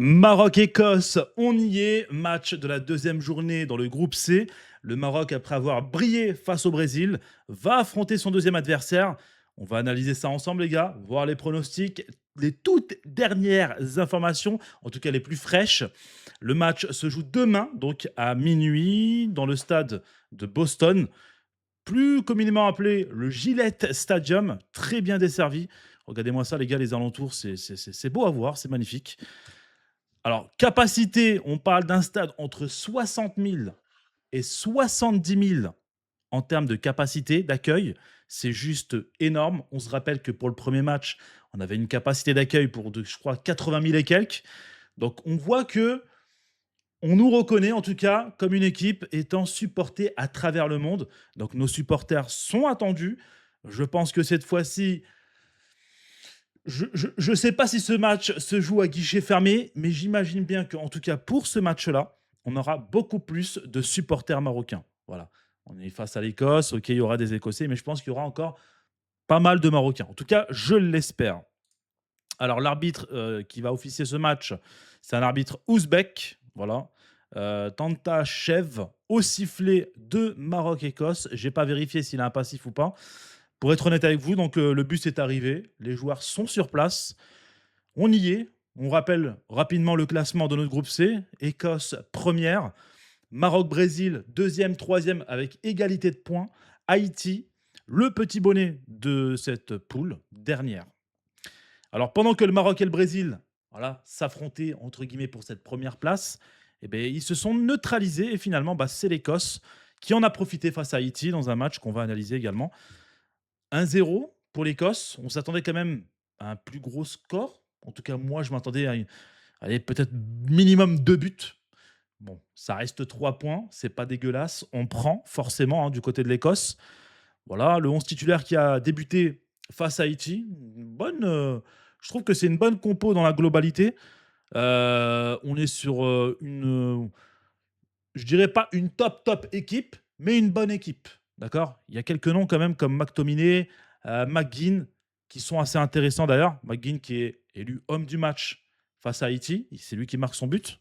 Maroc-Écosse, on y est. Match de la deuxième journée dans le groupe C. Le Maroc, après avoir brillé face au Brésil, va affronter son deuxième adversaire. On va analyser ça ensemble, les gars, voir les pronostics, les toutes dernières informations, en tout cas les plus fraîches. Le match se joue demain, donc à minuit, dans le stade de Boston, plus communément appelé le Gillette Stadium, très bien desservi. Regardez-moi ça, les gars, les alentours, c'est beau à voir, c'est magnifique. Alors, capacité, on parle d'un stade entre 60 000 et 70 000 en termes de capacité d'accueil. C'est juste énorme. On se rappelle que pour le premier match, on avait une capacité d'accueil pour, je crois, 80 000 et quelques. Donc, on voit que on nous reconnaît en tout cas comme une équipe étant supportée à travers le monde. Donc, nos supporters sont attendus. Je pense que cette fois-ci, je ne sais pas si ce match se joue à guichet fermé, mais j'imagine bien qu'en tout cas pour ce match-là, on aura beaucoup plus de supporters marocains. Voilà. On est face à l'Écosse, ok, il y aura des Écossais, mais je pense qu'il y aura encore pas mal de Marocains. En tout cas, je l'espère. Alors, l'arbitre qui va officier ce match, c'est un arbitre ouzbek. Voilà. Tanta Chev, au sifflet de Maroc-Écosse. Je n'ai pas vérifié s'il a un passif ou pas. Pour être honnête avec vous, donc le bus est arrivé, les joueurs sont sur place, on y est. On rappelle rapidement le classement de notre groupe C. Écosse première, Maroc-Brésil deuxième, troisième avec égalité de points. Haïti, le petit bonnet de cette poule, dernière. Alors pendant que le Maroc et le Brésil voilà, s'affrontaient entre guillemets pour cette première place, eh bien, ils se sont neutralisés et finalement c'est l'Écosse qui en a profité face à Haïti dans un match qu'on va analyser également. 1-0 pour l'Écosse. On s'attendait quand même à un plus gros score. En tout cas, moi, je m'attendais à allez, peut-être minimum 2 buts. Bon, ça reste 3 points, c'est pas dégueulasse. On prend forcément du côté de l'Écosse. Voilà, le 11 titulaire qui a débuté face à Haïti. Je trouve que c'est une bonne compo dans la globalité. On est sur je dirais pas une top équipe, mais une bonne équipe. D'accord. Il y a quelques noms quand même comme McTominay, McGinn, qui sont assez intéressants d'ailleurs. McGinn qui est élu homme du match face à Haïti. C'est lui qui marque son but.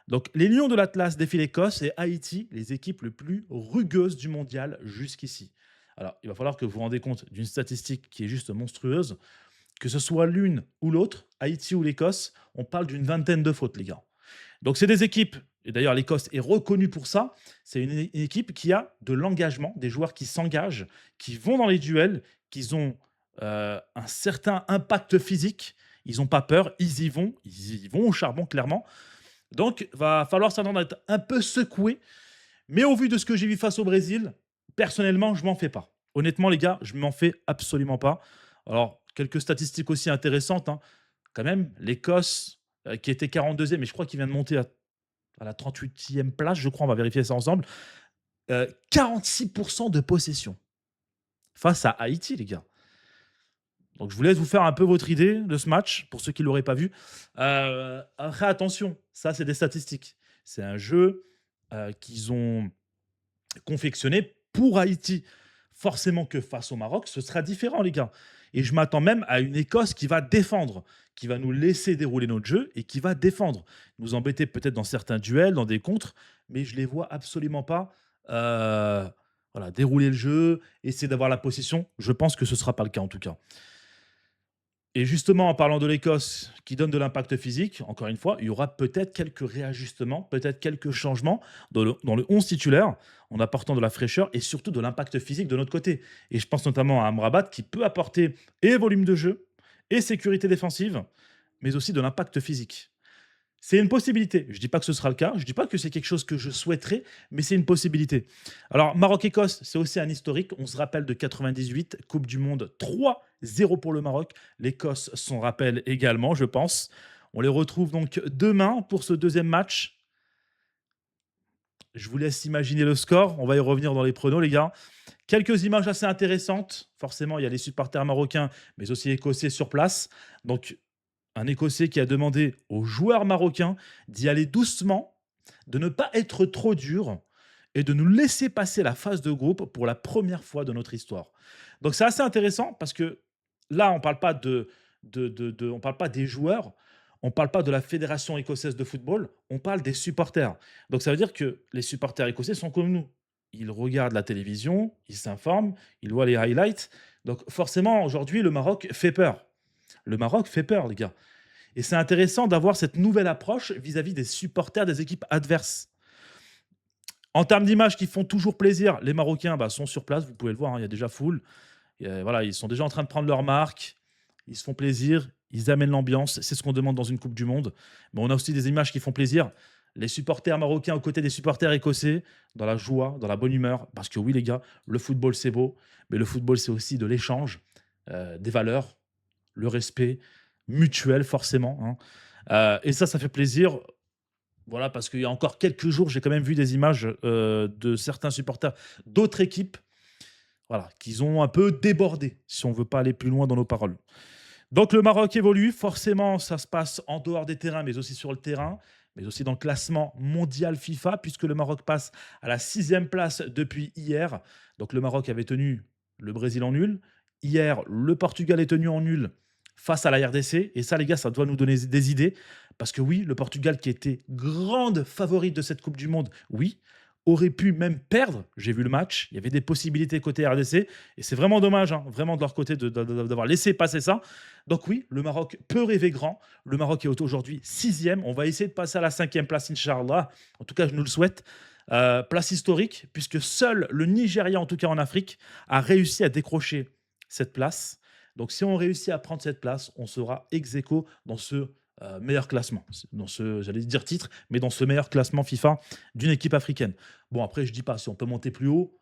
Donc les Lions de l'Atlas défient l'Écosse et Haïti, les équipes les plus rugueuses du mondial jusqu'ici. Alors il va falloir que vous vous rendez compte d'une statistique qui est juste monstrueuse. Que ce soit l'une ou l'autre, Haïti ou l'Écosse, on parle d'une vingtaine de fautes, les gars. Donc, c'est des équipes, et d'ailleurs, l'Écosse est reconnue pour ça. C'est une équipe qui a de l'engagement, des joueurs qui s'engagent, qui vont dans les duels, qui ont un certain impact physique. Ils n'ont pas peur, ils y vont au charbon, clairement. Donc, va falloir s'attendre à être un peu secoué. Mais au vu de ce que j'ai vu face au Brésil, personnellement, je m'en fais pas. Honnêtement, les gars, je m'en fais absolument pas. Alors, quelques statistiques aussi intéressantes. Quand même, l'Écosse, qui était 42e, mais je crois qu'il vient de monter à la 38e place, je crois, on va vérifier ça ensemble. 46% de possession face à Haïti, les gars. Donc, je vous laisse vous faire un peu votre idée de ce match, pour ceux qui ne l'auraient pas vu. Après, attention, ça, c'est des statistiques. C'est un jeu qu'ils ont confectionné pour Haïti. Forcément que face au Maroc, ce sera différent, les gars. Et je m'attends même à une Écosse qui va défendre, qui va nous laisser dérouler notre jeu et qui va défendre. Nous embêter peut-être dans certains duels, dans des contres, mais je les vois absolument pas voilà, dérouler le jeu, essayer d'avoir la possession. Je pense que ce ne sera pas le cas en tout cas. Et justement, en parlant de l'Écosse qui donne de l'impact physique, encore une fois, il y aura peut-être quelques réajustements, peut-être quelques changements dans le 11 titulaire, en apportant de la fraîcheur et surtout de l'impact physique de notre côté. Et je pense notamment à Amrabat qui peut apporter et volume de jeu, et sécurité défensive, mais aussi de l'impact physique. C'est une possibilité. Je ne dis pas que ce sera le cas, je ne dis pas que c'est quelque chose que je souhaiterais, mais c'est une possibilité. Alors, Maroc-Écosse, c'est aussi un historique. On se rappelle de 98, Coupe du Monde 3-0 pour le Maroc. L'Écosse s'en rappelle également, je pense. On les retrouve donc demain pour ce deuxième match. Je vous laisse imaginer le score. On va y revenir dans les pronos, les gars. Quelques images assez intéressantes. Forcément, il y a les supporters marocains, mais aussi écossais sur place. Donc, un Écossais qui a demandé aux joueurs marocains d'y aller doucement, de ne pas être trop dur et de nous laisser passer la phase de groupe pour la première fois de notre histoire. Donc c'est assez intéressant parce que là, on ne parle pas on parle pas des joueurs, on ne parle pas de la Fédération écossaise de football, on parle des supporters. Donc ça veut dire que les supporters écossais sont comme nous. Ils regardent la télévision, ils s'informent, ils voient les highlights. Donc forcément, aujourd'hui, le Maroc fait peur. Le Maroc fait peur, les gars. Et c'est intéressant d'avoir cette nouvelle approche vis-à-vis des supporters des équipes adverses. En termes d'images qui font toujours plaisir, les Marocains sont sur place, vous pouvez le voir, hein, il y a déjà foule. Voilà, ils sont déjà en train de prendre leur marque, ils se font plaisir, ils amènent l'ambiance, c'est ce qu'on demande dans une Coupe du Monde. Mais on a aussi des images qui font plaisir. Les supporters marocains aux côtés des supporters écossais, dans la joie, dans la bonne humeur. Parce que oui, les gars, le football, c'est beau, mais le football, c'est aussi de l'échange, des valeurs, le respect mutuel, forcément, hein. Et ça fait plaisir. Voilà, parce qu'il y a encore quelques jours, j'ai quand même vu des images de certains supporters d'autres équipes, voilà, qu'ils ont un peu débordé, si on veut pas aller plus loin dans nos paroles. Donc le Maroc évolue, forcément ça se passe en dehors des terrains, mais aussi sur le terrain, mais aussi dans le classement mondial FIFA, puisque le Maroc passe à la 6e place depuis hier. Donc le Maroc avait tenu le Brésil en nul. Hier, le Portugal est tenu en nul face à la RDC. Et ça, les gars, ça doit nous donner des idées. Parce que oui, le Portugal, qui était grande favorite de cette Coupe du Monde, oui, aurait pu même perdre. J'ai vu le match, il y avait des possibilités côté RDC. Et c'est vraiment dommage, hein, vraiment de leur côté, d'avoir laissé passer ça. Donc oui, le Maroc peut rêver grand. Le Maroc est aujourd'hui 6e. On va essayer de passer à la 5e place, Inch'Allah. En tout cas, je nous le souhaite. Place historique, puisque seul le Nigeria, en tout cas en Afrique, a réussi à décrocher cette place. Donc si on réussit à prendre cette place, on sera ex aequo dans ce meilleur classement, dans ce, j'allais dire titre, mais dans ce meilleur classement FIFA d'une équipe africaine. Bon, après, je dis pas, si on peut monter plus haut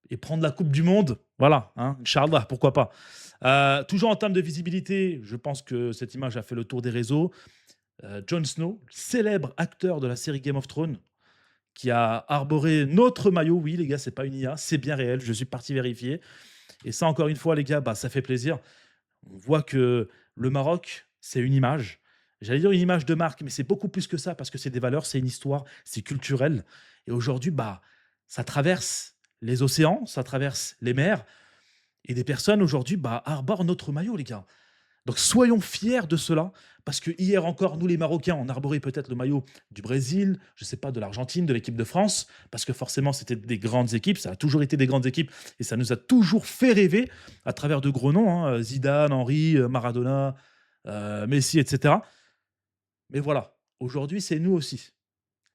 et prendre la Coupe du Monde, voilà, hein, Inch'Allah, pourquoi pas. Toujours en termes de visibilité, je pense que cette image a fait le tour des réseaux. Jon Snow, célèbre acteur de la série Game of Thrones, qui a arboré notre maillot. Oui, les gars, c'est pas une IA, c'est bien réel, je suis parti vérifier. Et ça, encore une fois, les gars, ça fait plaisir. On voit que le Maroc, c'est une image. J'allais dire une image de marque, mais c'est beaucoup plus que ça, parce que c'est des valeurs, c'est une histoire, c'est culturel. Et aujourd'hui, ça traverse les océans, ça traverse les mers. Et des personnes, aujourd'hui, arborent notre maillot, les gars. Donc soyons fiers de cela, parce que hier encore, nous les Marocains, on arborait peut-être le maillot du Brésil, je ne sais pas, de l'Argentine, de l'équipe de France, parce que forcément c'était des grandes équipes, ça a toujours été des grandes équipes, et ça nous a toujours fait rêver à travers de gros noms, hein, Zidane, Henry, Maradona, Messi, etc. Mais voilà, aujourd'hui c'est nous aussi.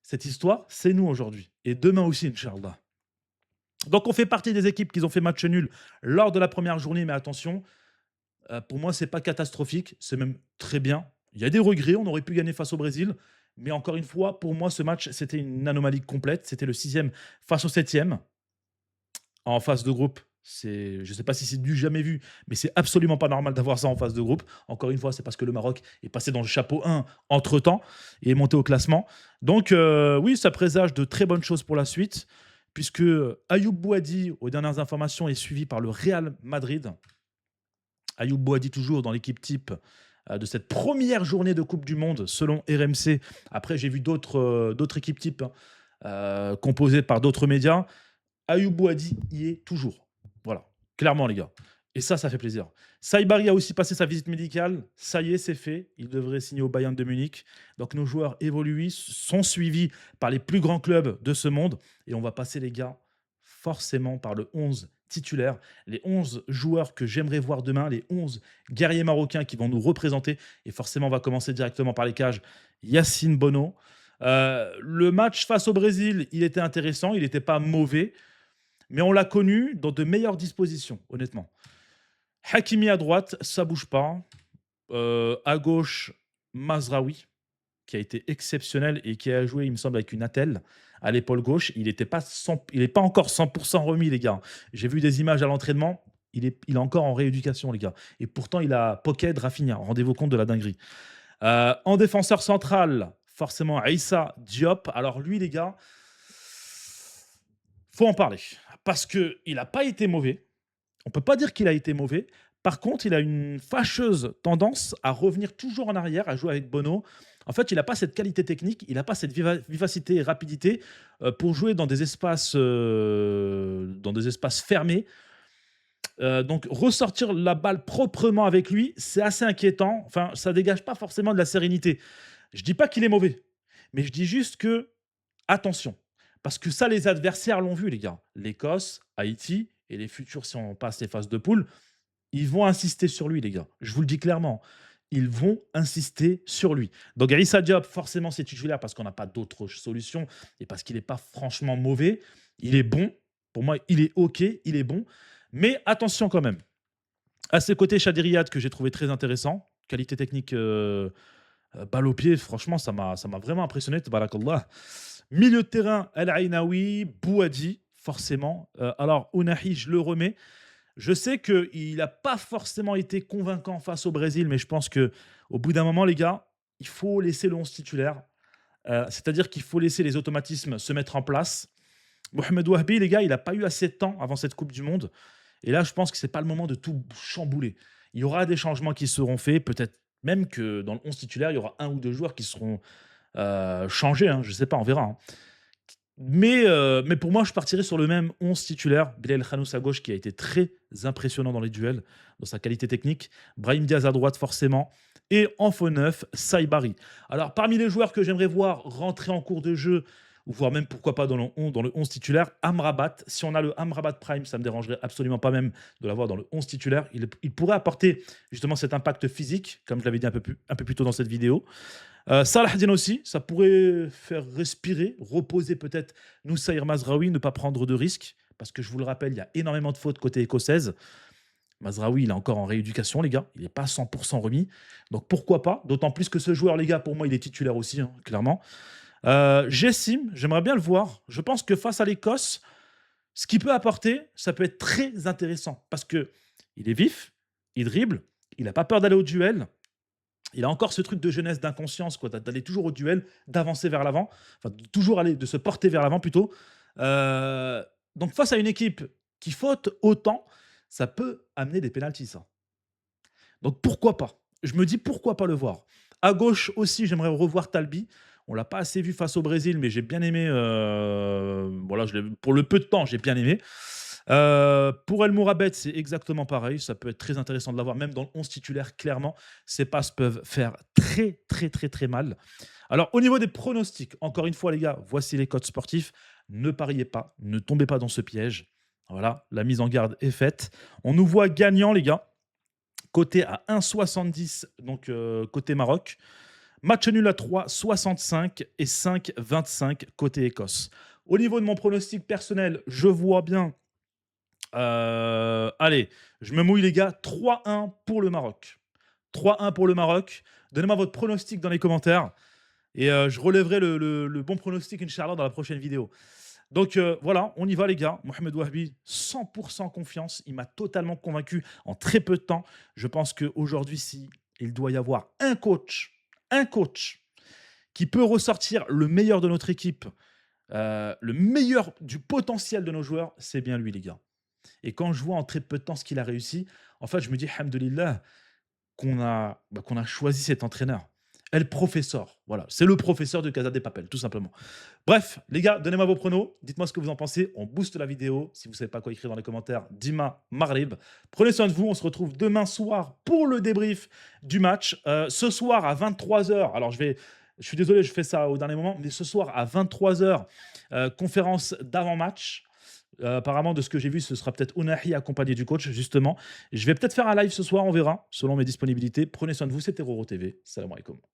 Cette histoire, c'est nous aujourd'hui. Et demain aussi, Inch'Allah. Donc on fait partie des équipes qui ont fait match nul lors de la première journée, mais attention, pour moi, c'est pas catastrophique, c'est même très bien. Il y a des regrets, on aurait pu gagner face au Brésil, mais encore une fois, pour moi, ce match, c'était une anomalie complète. C'était le 6e face au 7e. En phase de groupe, je ne sais pas si c'est du jamais vu, mais c'est absolument pas normal d'avoir ça en phase de groupe. Encore une fois, c'est parce que le Maroc est passé dans le chapeau 1 entre-temps et est monté au classement. Donc oui, ça présage de très bonnes choses pour la suite, puisque Ayoub Bouadi, aux dernières informations, est suivi par le Real Madrid. Ayoub Bouadi toujours dans l'équipe type de cette première journée de Coupe du Monde selon RMC. Après, j'ai vu d'autres équipes types, hein, composées par d'autres médias. Ayoub Bouadi y est toujours. Voilà, clairement les gars. Et ça fait plaisir. Saïbari a aussi passé sa visite médicale. Ça y est, c'est fait. Il devrait signer au Bayern de Munich. Donc nos joueurs évoluent, sont suivis par les plus grands clubs de ce monde. Et on va passer les gars forcément par le 11 titulaire, les 11 joueurs que j'aimerais voir demain, les 11 guerriers marocains qui vont nous représenter. Et forcément, on va commencer directement par les cages. Yacine Bono. Le match face au Brésil, il était intéressant, il n'était pas mauvais, mais on l'a connu dans de meilleures dispositions, honnêtement. Hakimi à droite, ça bouge pas. À gauche, Mazraoui, qui a été exceptionnel et qui a joué, il me semble, avec une attelle à l'épaule gauche. Il n'est pas encore 100% remis, les gars. J'ai vu des images à l'entraînement. Il est encore en rééducation, les gars. Et pourtant, il a Pocket, Rafinha. Rendez-vous compte de la dinguerie. En défenseur central, forcément, Aïssa Diop. Alors lui, les gars, faut en parler. Parce qu'il n'a pas été mauvais. On ne peut pas dire qu'il a été mauvais. Par contre, il a une fâcheuse tendance à revenir toujours en arrière, à jouer avec Bono. En fait, il n'a pas cette qualité technique, il n'a pas cette vivacité et rapidité pour jouer dans des espaces fermés. Donc ressortir la balle proprement avec lui, c'est assez inquiétant. Enfin, ça dégage pas forcément de la sérénité. Je dis pas qu'il est mauvais, mais je dis juste que attention, parce que ça, les adversaires l'ont vu, les gars. L'Écosse, Haïti et les futurs, si on passe les phases de poule, ils vont insister sur lui, les gars. Je vous le dis clairement. Ils vont insister sur lui. Donc, Issa Diop, forcément, c'est titulaire parce qu'on n'a pas d'autre solution et parce qu'il n'est pas franchement mauvais. Il est bon. Pour moi, il est OK, il est bon. Mais attention quand même. À ses côtés, Chadir Riyad, que j'ai trouvé très intéressant. Qualité technique, balle au pied, franchement, ça m'a vraiment impressionné. Tabarakallah. Milieu de terrain, El Ainaoui, Bouadi, forcément. Alors, Ounahi, je le remets. Je sais qu'il n'a pas forcément été convaincant face au Brésil, mais je pense que au bout d'un moment, les gars, il faut laisser le 11 titulaire. C'est-à-dire qu'il faut laisser les automatismes se mettre en place. Mohamed Wahbi, les gars, il n'a pas eu assez de temps avant cette Coupe du Monde. Et là, je pense que ce n'est pas le moment de tout chambouler. Il y aura des changements qui seront faits. Peut-être même que dans le 11 titulaire, il y aura un ou deux joueurs qui seront changés. Hein, je ne sais pas, on verra. Hein. Mais pour moi, je partirais sur le même 11 titulaire. Bilal Khanous à gauche, qui a été très impressionnant dans les duels, dans sa qualité technique. Brahim Diaz à droite, forcément. Et en faux neuf, Saïbari. Alors, parmi les joueurs que j'aimerais voir rentrer en cours de jeu, ou voire même pourquoi pas dans le 11 titulaire, Amrabat. Si on a le Amrabat Prime, ça ne me dérangerait absolument pas même de l'avoir dans le 11 titulaire. Il pourrait apporter justement cet impact physique, comme je l'avais dit un peu plus tôt dans cette vidéo. Salah Din aussi, ça pourrait faire respirer, reposer peut-être Noussair Mazraoui, ne pas prendre de risques, parce que je vous le rappelle, il y a énormément de fautes côté écossaise. Mazraoui, il est encore en rééducation, les gars, il n'est pas 100% remis, donc pourquoi pas, d'autant plus que ce joueur, les gars, pour moi, il est titulaire aussi, hein, clairement. Jessim, j'aimerais bien le voir, je pense que face à l'Écosse, ce qu'il peut apporter, ça peut être très intéressant, parce que il est vif, il dribble, il n'a pas peur d'aller au duel, il a encore ce truc de jeunesse, d'inconscience, quoi, d'aller toujours au duel, d'avancer vers l'avant, enfin, de se porter vers l'avant plutôt. Euh, donc, face à une équipe qui faute autant, ça peut amener des pénaltys, ça. Donc, pourquoi pas? Je me dis pourquoi pas le voir. À gauche aussi, j'aimerais revoir Talbi. On l'a pas assez vu face au Brésil, mais j'ai bien aimé. Voilà, pour le peu de temps, j'ai bien aimé. Pour El Mourabet, c'est exactement pareil. Ça peut être très intéressant de l'avoir, même dans le 11 titulaire, clairement. Ces passes peuvent faire très, très, très, très mal. Alors, au niveau des pronostics, encore une fois, les gars, voici les codes sportifs. Ne pariez pas, ne tombez pas dans ce piège. Voilà, la mise en garde est faite. On nous voit gagnant, les gars, côté à 1,70, donc côté Maroc. Match nul à 3,65 et 5,25 côté Écosse. Au niveau de mon pronostic personnel, je vois bien. Allez, je me mouille, les gars. 3-1 pour le Maroc. 3-1 pour le Maroc. Donnez-moi votre pronostic dans les commentaires. Et je relèverai le bon pronostic, Inch'Allah, dans la prochaine vidéo. Donc voilà, on y va, les gars. Mohamed Wahbi, 100% confiance. Il m'a totalement convaincu en très peu de temps. Je pense qu'aujourd'hui, si il doit y avoir un coach qui peut ressortir le meilleur de notre équipe, le meilleur du potentiel de nos joueurs, c'est bien lui, les gars. Et quand je vois en très peu de temps ce qu'il a réussi, en fait, je me dis, alhamdoulilah, qu'on a choisi cet entraîneur. El Professeur, voilà, c'est le professeur de Casa de Papel, tout simplement. Bref, les gars, donnez-moi vos pronos, dites-moi ce que vous en pensez, on booste la vidéo. Si vous ne savez pas quoi écrire dans les commentaires, Dima Marlib. Prenez soin de vous, on se retrouve demain soir pour le débrief du match. Ce soir à 23h, alors je suis désolé, je fais ça au dernier moment, mais ce soir à 23h, conférence d'avant-match. Apparemment, de ce que j'ai vu, ce sera peut-être Ounahi accompagné du coach, justement. Je vais peut-être faire un live ce soir, on verra, selon mes disponibilités. Prenez soin de vous, c'était Roro TV. Salam alaikum.